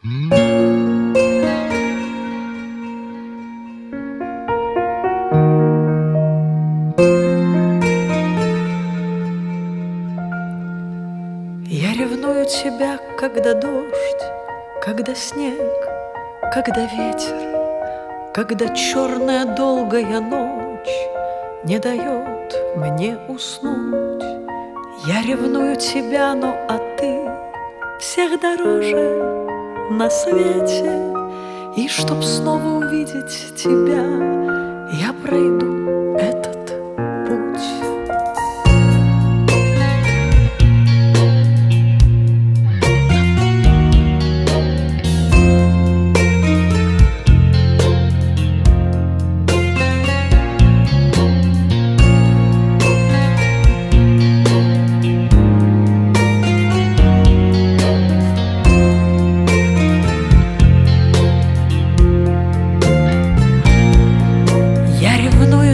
Я ревную тебя, когда дождь, когда снег, когда ветер, когда черная долгая ночь не дает мне уснуть. Я ревную тебя, но а ты всех дороже на свете. И чтоб снова увидеть тебя, я пройду этот путь.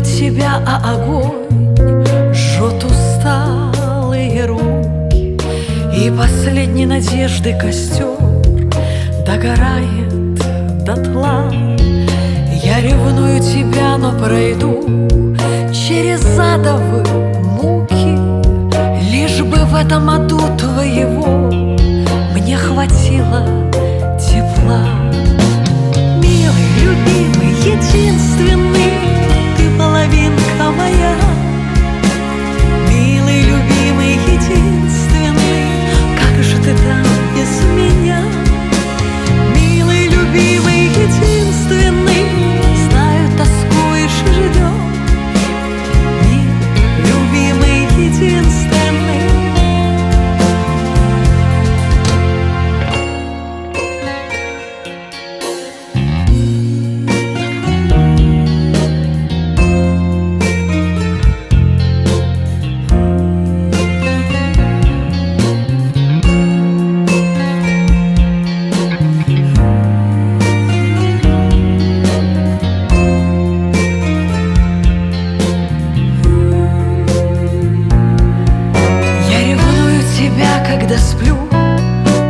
Тебя, а огонь жжет усталые руки, и последней надежды костер догорает дотла. Я ревную тебя, но пройду через адовы муки, лишь бы в этом аду твоего мне хватило тепла. Милый, любимый, единственный, половинка моя, милый, любимый, единственный, как же ты там без меня? Милый, любимый, единственный, знаю, тоскуешь и ждешь. Милый, любимый, единственный. Когда сплю,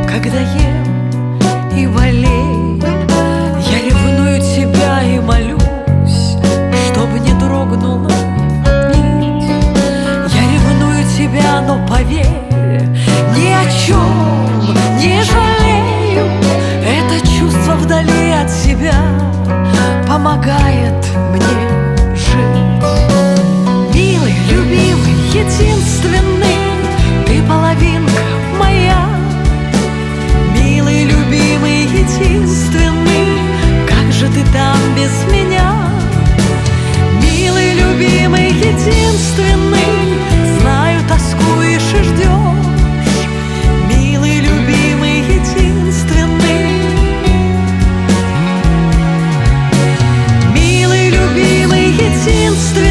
когда ем и болею, я ревную тебя и молюсь, чтобы не дрогнула нить. Я ревную тебя, но поверь, ни о чем не жалею. Это чувство вдали от себя помогает мне жить. Милый, любимый, единственный, ты половинка моя, милый, любимый, единственный, как же ты там без меня? Милый, любимый, единственный, знаю, тоскуешь и ждешь. Милый, любимый, единственный, милый, любимый, единственный.